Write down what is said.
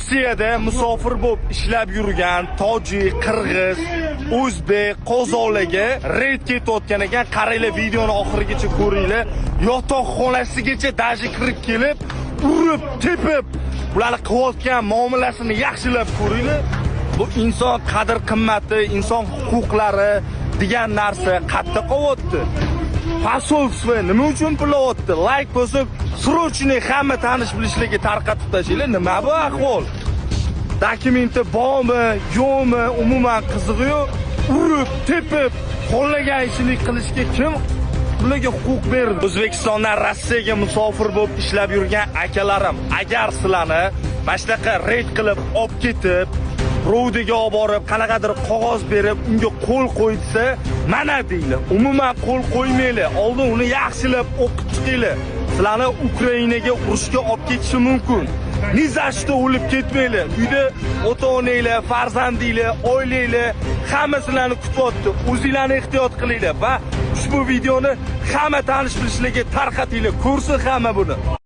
Rossiyada musofir bo'lib ishlab yurgan tojik, qirg'iz, o'zbek, qozoqlarga reyd ketayotgan ekan. Qaranglar, videoni oxirigacha ko'ringlar. Yotoqxonasigacha daji kirib kelib, urib, tepib, ularni qilayotgan muomalasini yaxshilab ko'ringlar. Bu inson qadr qimmati, inson huquqlari degan narsa qayerda qolyapti? Posolstvo nima uchun pulayapti? Like bosib, srochniy hamma tanish bilishlarga tarqatib tashlaylar. Nima bu ahvol? Dokumenti bormi, yo'qmi, umuman qizig'i yo'q. Urib, tepib, qo'llagan ishini qilishga kim bularga huquq berdi? O'zbekistondan Rossiyaga musofir bo'lib ishlab yurgan akalarim, agar sizlarni mana shunaqa reyd qilib olib ketib, rovdiga olib borib, qanaqadir qog'oz berib, unga qo'l qo'ysa, mana deylar. Umuman qo'l qo'ymanglar. Oldin uni yaxshilab o'qib chiqinglar. Sizlarni Ukrainaga urushga olib ketishi mumkin. Nizashda o'lib ketmanglar. Uyda ota-onanglar, farzandinglar, oilanglar hammasini kutyapti. O'zinglarni ehtiyot qilinglar va ushbu videoni hamma tanish bilishlarga tarqatinglar. Ko'rsin hamma buni.